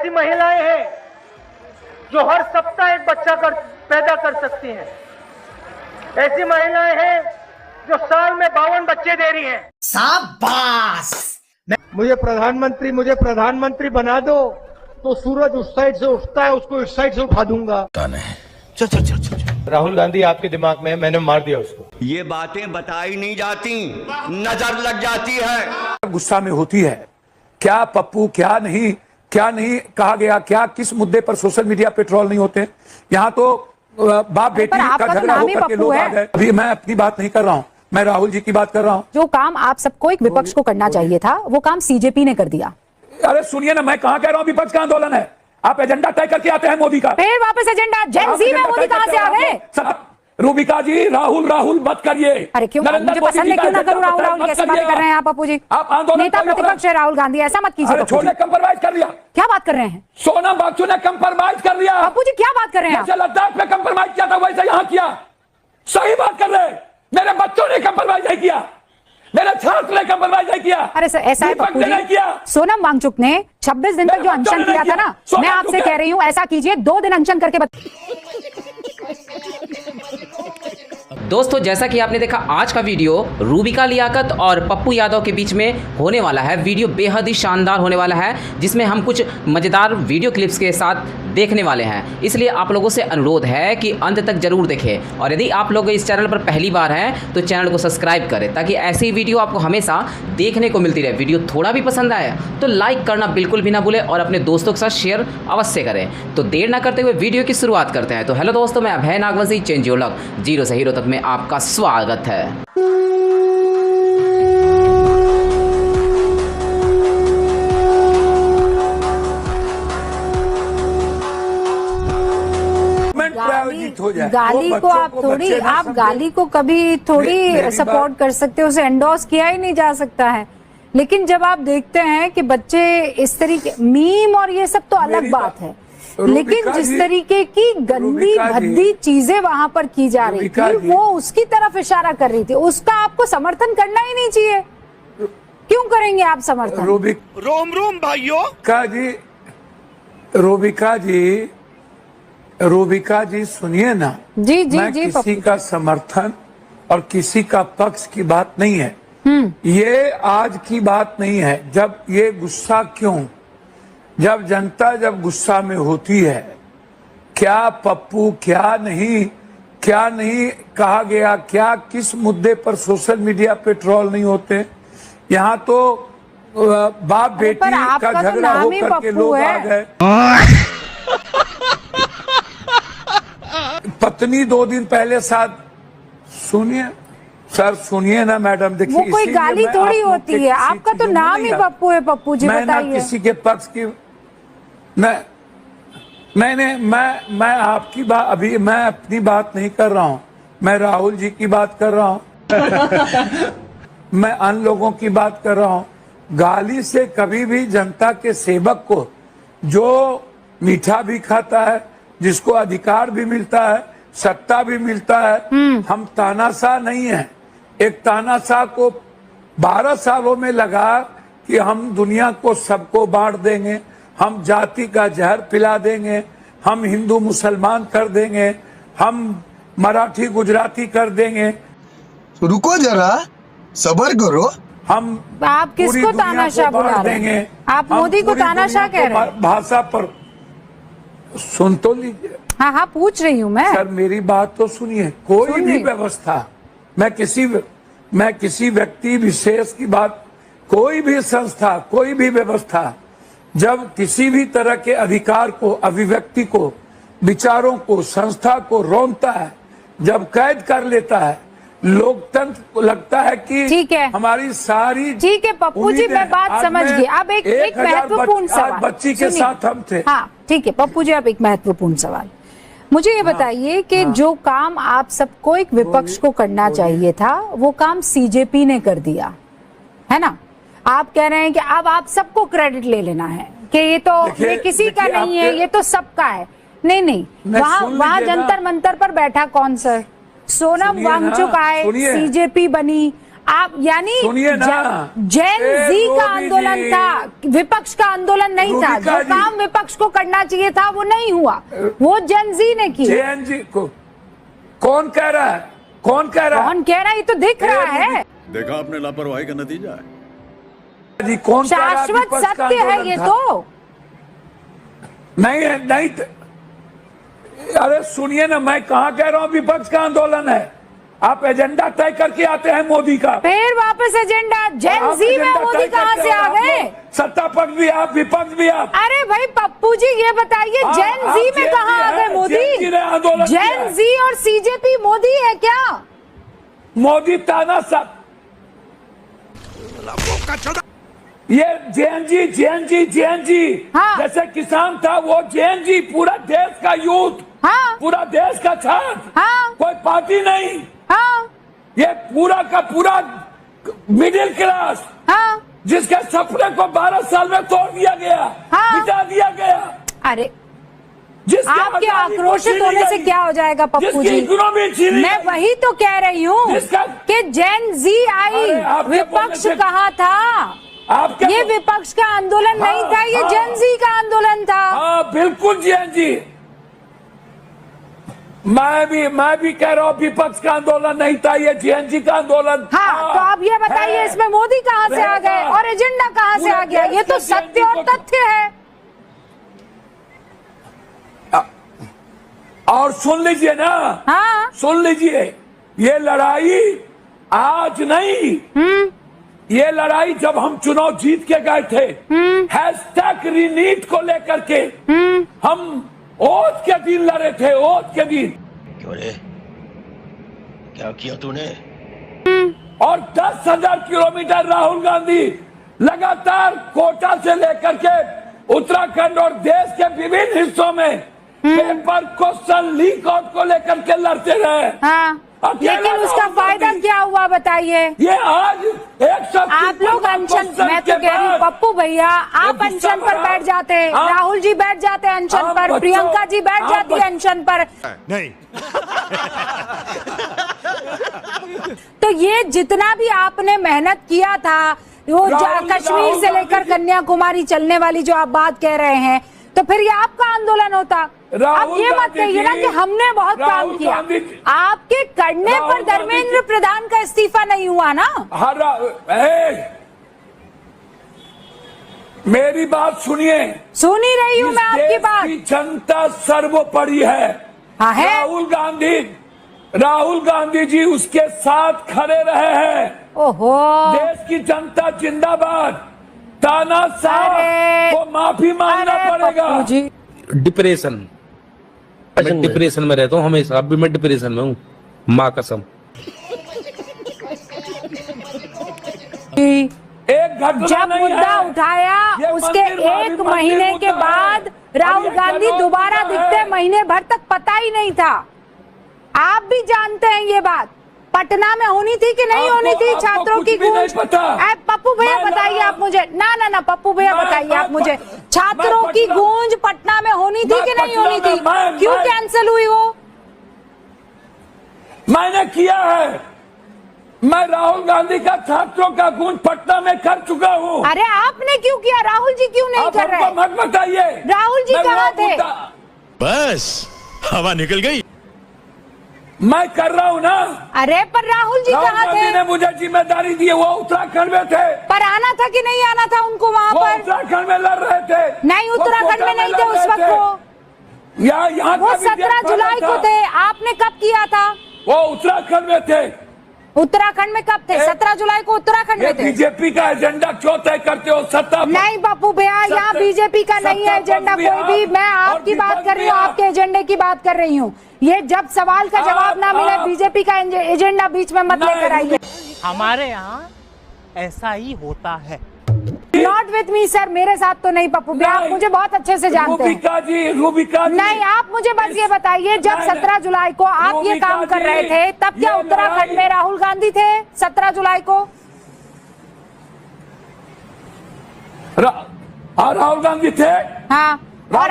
ऐसी महिलाएं हैं जो हर सप्ताह एक बच्चा पैदा कर सकती हैं। ऐसी महिलाएं हैं जो साल में 52 बच्चे दे रही हैं। शाबाश। मुझे प्रधानमंत्री बना दो तो सूरज उस साइड से उठता है, उसको इस साइड से उठा दूंगा। चल। राहुल गांधी आपके दिमाग में, मैंने मार दिया उसको। ये बातें बताई नहीं जाती, नजर लग जाती है। गुस्सा में होती है क्या पप्पू, क्या नहीं कहा गया, क्या किस मुद्दे पर सोशल मीडिया पे ट्रोल नहीं होते? यहाँ तो बाप बेटी का झगड़ा होकर के लोग आ गए। अभी मैं अपनी बात नहीं कर रहा हूँ, मैं राहुल जी की बात कर रहा हूँ। जो काम आप सबको एक विपक्ष को करना चाहिए था, वो काम सीजेपी ने कर दिया। अरे सुनिए ना, मैं कहाँ कह रहा हूँ विपक्ष का आंदोलन है। आप एजेंडा तय करके आते हैं मोदी का, फिर वापस एजेंडा जेन ज़ी में मोदी कहाँ से आ गए? रूबिका जी, राहुल मत करिए। अरे क्यों, मुझे पसंद है, क्यों ना करूं? राहुल कैसे बातें कर रहे हैं आप पप्पू जी? आप आंदोलन नेता प्रतिपक्ष है राहुल गांधी, ऐसा मत कीजिए। छोटे कंप्रोमाइज कर लिया। क्या बात कर रहे हैं? सोनम बासु ने कंप्रोमाइज कर लिया। पप्पू जी क्या बात कर रहे हैं? जैसे लद्दाख में कंप्रोमाइज किया था वैसे यहाँ किया। सही बात कर रहे हैं। मेरे बच्चों ने कंप्रोमाइज नहीं किया, मेरे छात्र ने कंप्रोमाइज नहीं किया। अरे सर ऐसा है पप्पू जी, सोनम वांगचुक ने 26 दिन तक जो अनशन किया था ना, मैं आपसे कह रही हूँ ऐसा कीजिए, 2 दिन अनशन करके दोस्तों जैसा कि आपने देखा आज का वीडियो रूबिका लियाकत और पप्पू यादव के बीच में होने वाला है। वीडियो बेहद ही शानदार होने वाला है, जिसमें हम कुछ मज़ेदार वीडियो क्लिप्स के साथ देखने वाले हैं। इसलिए आप लोगों से अनुरोध है कि अंत तक जरूर देखें, और यदि आप लोग इस चैनल पर पहली बार हैं तो चैनल को सब्सक्राइब करें, ताकि ऐसी वीडियो आपको हमेशा देखने को मिलती रहे। वीडियो थोड़ा भी पसंद आए तो लाइक करना बिल्कुल भी ना भूलें, और अपने दोस्तों के साथ शेयर अवश्य करें। तो देर ना करते हुए वीडियो की शुरुआत करते हैं। तो हेलो दोस्तों, मैं Abhay Nagvanshi, change your luck zero से हीरो तक में आपका स्वागत है। गाली को आप थोड़ी, आप गाली को कभी थोड़ी सपोर्ट कर सकते हो, उसे एंडोर्स किया ही नहीं जा सकता है। लेकिन जब आप देखते हैं कि बच्चे इस तरीके मीम और ये सब तो अलग बात है, लेकिन जिस तरीके की गंदी भद्दी चीजें वहां पर की जा रही थी, वो उसकी तरफ इशारा कर रही थी। उसका आपको समर्थन करना ही नहीं चाहिए। क्यों करेंगे आप समर्थन? रोम भाइयों रूबिका जी सुनिए ना। जी मैं किसी का समर्थन और किसी का पक्ष की बात नहीं है। ये आज की बात नहीं है। जब ये गुस्सा क्यों, जब जनता जब गुस्सा में होती है, क्या पप्पू क्या नहीं कहा गया, क्या किस मुद्दे पर सोशल मीडिया पे ट्रोल नहीं होते? यहाँ तो बाप बेटी का झगड़ा होकर के लोग आ गए। पत्नी 2 दिन पहले साथ, सुनिए सर, सुनिए ना मैडम, देखिए वो कोई गाली थोड़ी होती है। आपका तो नाम ही पप्पू है। पप्पू जी मैं ना किसी के पक्ष की, मैं आपकी बात, अभी मैं अपनी बात नहीं कर रहा हूँ, मैं राहुल जी की बात कर रहा हूँ। मैं अन्य लोगों की बात कर रहा हूँ। गाली से कभी भी जनता के सेवक को, जो मीठा भी खाता है, जिसको अधिकार भी मिलता है, सत्ता भी मिलता है, हम तानाशाह नहीं है। एक तानाशाह को 12 सालों में लगा कि हम दुनिया को सबको बांट देंगे, हम जाति का जहर पिला देंगे, हम हिंदू मुसलमान कर देंगे, हम मराठी गुजराती कर देंगे। रुको जरा, सब्र करो। आप किसको तानाशाह बुला रहे हैं? आप मोदी को तानाशाह कह रहे हैं? भाषा पर सुन तो लीजिए। हाँ पूछ रही हूँ मैं। सर मेरी बात तो सुनिए। कोई भी व्यवस्था, मैं किसी व्यक्ति विशेष की बात, कोई भी संस्था, कोई भी व्यवस्था जब किसी भी तरह के अधिकार को, अभिव्यक्ति को, विचारों को, संस्था को रोकता है, जब कैद कर लेता है, लोकतंत्र को लगता है कि ठीक है, हमारी सारी, ठीक है पप्पू जी, मैं बात समझ गई। अब एक महत्वपूर्ण सवाल, बच्ची के साथ हम थे। हाँ ठीक है पप्पू जी, अब एक महत्वपूर्ण सवाल मुझे ये बताइए कि जो काम आप सबको एक विपक्ष को करना चाहिए था, वो काम सीजेपी ने कर दिया है ना। आप कह रहे हैं कि अब आप सबको क्रेडिट ले लेना है कि ये तो ये किसी का नहीं है, ये तो सबका है। नहीं, वहाँ जंतर मंतर पर बैठा कौन सर? सोनम वांगचुक आए, सीजेपी बनी, आप यानी सुनिए ना, जैन जी का आंदोलन था, विपक्ष का आंदोलन नहीं था। जो काम विपक्ष को करना चाहिए था वो नहीं हुआ, वो जैन जी ने किया। जैन जी को कौन कह रहा है? कौन कह रहा है? कौन कह रहा है? ये तो दिख रहा है। देखा आपने लापरवाही का नतीजा है जी, कौन कह रहा है शाश्वत विपक्ष का सत्य है आंदोलन ये था? तो। नहीं है, नहीं। अरे सुनिए ना, मैं कहाँ कह रहा हूँ विपक्ष का आंदोलन है? आप एजेंडा तय करके आते हैं मोदी का, फिर वापस एजेंडा जैन जी में मोदी कहाँ से आ गए? सत्ता पक्ष भी आप, विपक्ष भी आप। अरे भाई पप्पू जी ये बताइए, जैन जी में कहाँ आ गए मोदी? जैन जी और सीजेपी मोदी है क्या? मोदी ताना सब ये जैन जी हाँ। जैसे किसान था वो जैन जी, पूरा देश का यूथ, हाँ पूरा देश का छात्र, हाँ कोई पार्टी नहीं, हाँ ये पूरा का पूरा मिडिल क्लास, हाँ। जिसके सपने को 12 साल में तोड़ दिया गया, हाँ। मिटा दिया गया। अरे जिसके आपके आजादी को आक्रोशित छीनी होने से गई, क्या हो जाएगा पप्पू जिसकी जी? इकोनॉमी छीनी मैं गई, वही तो कह रही हूँ जिसका- कि जैन जी आई, अरे आपके बोलने विपक्ष से- कहाँ था? आपके ये विपक्ष का आंदोलन नहीं था, ये हाँ। जैन जी का आंदोलन था। हाँ बिल्कुल जैन जी, मैं भी कह रहा हूँ विपक्ष का आंदोलन नहीं था, ये जैन जी का आंदोलन था। हाँ तो आप ये बताइए है। इसमें मोदी कहाँ से आ गए और एजेंडा कहाँ से आ गया? ये तो सत्य और तथ्य है। और सुन लीजिए ना, हाँ सुन लीजिए, ये लड़ाई आज नहीं, ये लड़ाई जब हम चुनाव जीत के गए थे, हैशटैग रीनीट को लेकर के हम ओथ के दिन लड़े थे, ओथ के दिन। क्यों रे, क्या किया तूने? और 10,000 किलोमीटर राहुल गांधी लगातार कोटा से लेकर के उत्तराखंड और देश के विभिन्न हिस्सों में पेपर क्वेश्चन लीक आउट को लेकर के लड़ते रहे। हाँ लेकिन उसका फायदा क्या हुआ बताइए? ये आज 100 आप लोग अनशन, मैं तो कह रही हूँ पप्पू भैया, आप अनशन पर बैठ जाते, राहुल जी बैठ जाते अनशन पर, प्रियंका जी बैठ जाती है अनशन पर। नहीं तो ये जितना भी आपने मेहनत किया था, वो कश्मीर से लेकर कन्याकुमारी चलने वाली जो आप बात कह रहे हैं, तो फिर ये आपका आंदोलन होता। अब ये मत कहिए ना कि हमने बहुत काम किया, आपके करने पर धर्मेंद्र प्रधान का इस्तीफा नहीं हुआ ना। मेरी बात सुनिए, सुन ही रही हूँ मैं आपकी बात। जनता सर्वोपरि है। हाँ है। राहुल गांधी जी उसके साथ खड़े रहे हैं। ओहो, देश की जनता जिंदाबाद। तानाशाह को माफी मांगना पड़ेगा। जी डिप्रेशन, मैं डिप्रेशन में रहता हूँ हमेशा, अभी मैं डिप्रेशन में हूँ, माँ कसम। एक घटना जब नहीं मुद्दा है। उठाया ये उसके मंदिर एक मंदिर महीने मुद्दा के है। बाद राहुल अब ये गांधी जनों दोबारा मुद्दा दिखते, है। महीने भर तक पता ही नहीं था। आप भी जानते हैं ये बात। पटना में होनी थी कि नहीं होनी थी आपको छात्रों कुछ की भी नहीं गूंज? पता। पप्पू भैया मैं बताइए लड़ा। आप मुझे, ना पप्पू भैया मैं- बताइए आप मैं मुझे, पट- छात्रों मैं की पटना- गूंज पटना में होनी थी मैं कि नहीं पटना होनी थी? में- मैं- क्यों मैं- कैंसिल हुई वो? मैंने किया है। मैं राहुल गांधी का छात्रों का गूंज पटना में कर चुका हूँ। अरे आपने क्यों किया? राहुल जी क्यों नहीं आप कर रहे? हमको मत बताइए। राहुल जी मैं कहाँ वो थे? मुद्दा- बस हवा निकल गई। मैं कर रहा हूँ ना। अरे पर राहुल जी राहुल कहाँ गांधी थे? ने मुझे जिम्मेदारी दी है, वो उत्तराखंड में थे। पर आना था कि नहीं आना था उनको वहाँ वो पर? उत्तराखंड में लड़ रहे थे। नहीं, वो उत्तराखंड कोटा में नहीं थे लड़ उस रहे वक्त वो। यहाँ वो का भी 17 देश जुलाई बना को था। थे। आपने कब किया था? वो उत्तराखंड में थे। उत्तराखंड में कब थे? 17 जुलाई को उत्तराखंड ये में थे। बीजेपी का एजेंडा क्यों तय करते हो? सत्ता नहीं पप्पू भैया, यहाँ बीजेपी का नहीं है एजेंडा कोई भी। मैं आपकी बात कर रही हूँ, आपके एजेंडे की बात कर रही हूँ। ये जब सवाल का जवाब ना मिले, बीजेपी का एजेंडा बीच में मत लेकर आइए। हमारे यहाँ ऐसा ही होता है। नॉट विथ मी सर, मेरे साथ तो नहीं पप्पू भैया, आप मुझे बहुत अच्छे से जानते हैं। रूबिका जी नहीं, आप मुझे बस ये बताइए, जब नहीं, 17 जुलाई को आप ये काम कर रहे थे, तब क्या उत्तराखंड में राहुल गांधी थे 17 जुलाई को? राहुल गांधी थे। हाँ, और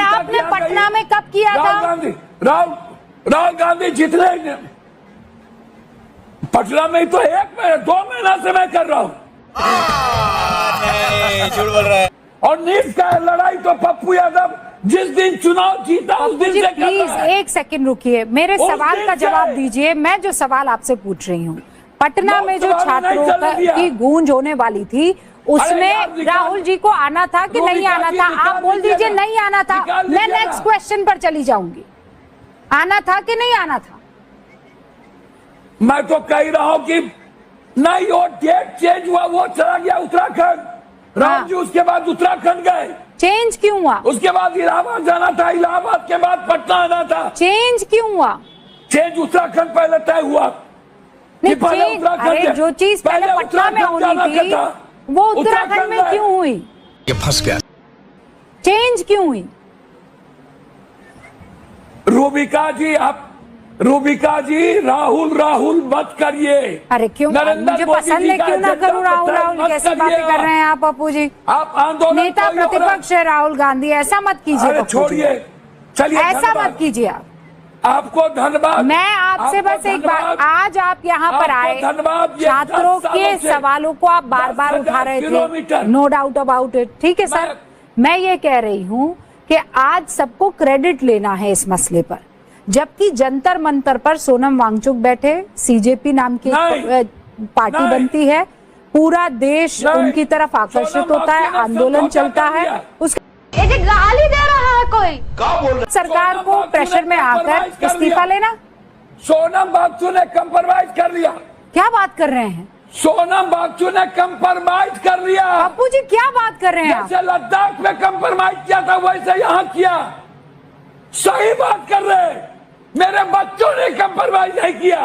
आपने पटना में कब किया था? राहुल गांधी जितने पटना में तो 1 महीना 2 महीना से मैं कर रहा हूँ। झूठ बोल रहा है। और नीट का लड़ाई तो पप्पू यादव जिस दिन चुनाव जीता उस दिन से कर प्लीज रहा है। एक सेकंड रुकिए, मेरे उस सवाल दिन का से- जवाब दीजिए। मैं जो सवाल आपसे पूछ रही हूँ, पटना में जो लोकसभा में नहीं छात्रों चलने दिया। की गूंज होने वाली थी अरे उसमें यार, निकाल- राहुल जी को आना था कि नहीं निकाल आना जी, था? निकाल आप बोल दीजिएगा। दीजिए नहीं आना था, निकाल मैं दीजिएगा। नेक्स्ट क्वेश्चन पर चली जाऊंगी। आना था कि नहीं आना था? मैं तो कह रहा हूँ कि नहीं, वो डेट चेंज हुआ, वो चला गया उत्तराखंड। राहुल जी उसके बाद उत्तराखंड गए, चेंज क्यों हुआ? उसके बाद इलाहाबाद जाना था, इलाहाबाद के बाद पटना आना था। चेंज क्यों हुआ? चेंज उत्तराखंड पहले तय हुआ। नहीं, कि पहले चेंज, उत्तराखंड अरे के- जो चीज पहले पटना में उत्तराखंड जाना होनी थी था, वो उत्तराखंड में गए। क्यों हुई? ये फंस गया। चेंज क्यों हुई? रूबिका जी राहुल मत करिए। अरे क्यों? नरेंद्र मुझे मोदी पसंद जी है, का क्यों ना एजेंडा करूं? राहुल मत कैसी बातें करिएगा। कर रहे हैं आप पप्पू जी? आप आंदोलन नेता करिए और- प्रतिपक्ष है राहुल गांधी, ऐसा मत कीजिए अरे पप्पू जी। छोड़िए, चलिए ऐसा धन्यवाद। मत कीजिए आप। आपको धन्यवाद। मैं आपसे आपको बस एक बात, धन्यवाद। आज आप यहाँ पर आपको आए, धन्यवाद। ये छात्रों 10 सालों के से सवालों को आप बार बार 10,000 उठा रहे किलोमीटर। थे, नो डाउट अबाउट इट। ठीक है सर, मैं ये कह रही हूँ कि आज सबको क्रेडिट लेना है इस मसले पर, जबकि जंतर मंतर पर सोनम वांगचुक बैठे, सीजेपी नाम की पार्टी नहीं। बनती है, पूरा देश नहीं। उनकी तरफ आकर्षित सोनम होता है, वांगचुक ने आंदोलन समझौता चलता कर है, दिया। उसके गाली दे रहा है कोई। सरकार सोनम को वांगचुक प्रेशर ने में आकर compromise कर इस्तीफा लिया। लेना। सोनम वांगचुक ने कंप्रोमाइज कर लिया। क्या बात कर रहे हैं सोनम वांगचुक ने कंप्रोमाइज कर लिया। पप्पू जी? क्या बात कर रहे हैं आप? जैसे लद्दाख में कंप्रोमाइज किया था वैसे यहाँ किया। सही बात कर रहे हैं। मेरे बच्चों ने कंप्रोमाइज नहीं किया,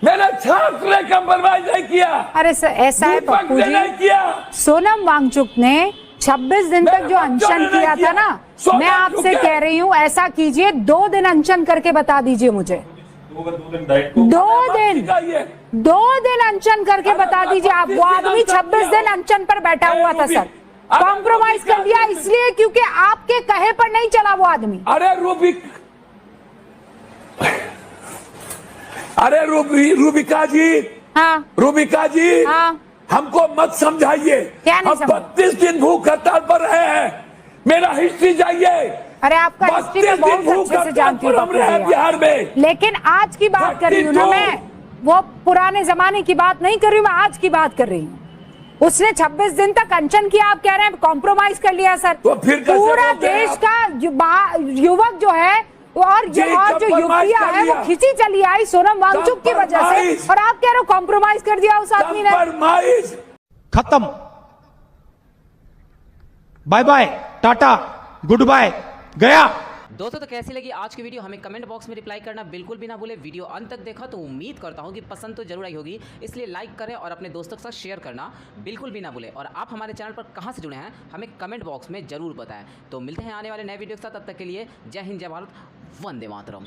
मेरे छात्र ने कंप्रोमाइज नहीं किया। अरे सर, ऐसा है दीपक पप्पू ने जी, नहीं किया। सोनम वांगचुक ने 26 दिन तक जो अनशन किया था ना, मैं आपसे कह रही हूँ ऐसा कीजिए, 2 दिन अनशन करके बता दीजिए मुझे। 2 दिन अनशन करके बता दीजिए आप। वो आदमी 26 दिन अनशन पर बैठा हुआ था सर, कॉम्प्रोमाइज कर दिया इसलिए क्योंकि आपके कहे पर नहीं चला वो आदमी। अरे रूबिका जी, हाँ रूबिका जी, हाँ, हमको मत समझाइए। क्या नहीं हम समझ? 32 दिन भूख हड़ताल पर रहे हैं। मेरा हिस्ट्री जाइए। अरे आपका हिस्ट्री में बहुत अच्छे से जानती हूँ पप्पू जी, बिहार में। लेकिन आज की बात कर रही हूँ ना मैं, वो पुराने जमाने की बात नहीं कर रही हूँ, मैं आज की बात कर रही हूँ। उसने 26 दिन तक अनशन किया, आप कह रहे हैं कॉम्प्रोमाइज कर लिया सर। तो फिर कैसे पूरा बोलते हैं देश आप? का युवक जो है और जो युवतियां है वो खिंची चली आई सोनम वांगचुक की वजह से, और आप कह रहे हो कॉम्प्रोमाइज कर दिया उस आदमी ने। खत्म, bye bye, tata, goodbye, गया। दोस्तों तो कैसी लगी आज की वीडियो हमें कमेंट बॉक्स में रिप्लाई करना बिल्कुल भी ना भूले। वीडियो अंत तक देखा तो उम्मीद करता हूँ कि पसंद तो जरूर आई होगी, इसलिए लाइक करें और अपने दोस्तों के साथ शेयर करना बिल्कुल भी ना भूले। और आप हमारे चैनल पर कहाँ से जुड़े हैं हमें कमेंट बॉक्स में जरूर बताएं। तो मिलते हैं आने वाले नए वीडियो के साथ, तब तक के लिए जय हिंद, जय भारत, वंदे मातरम।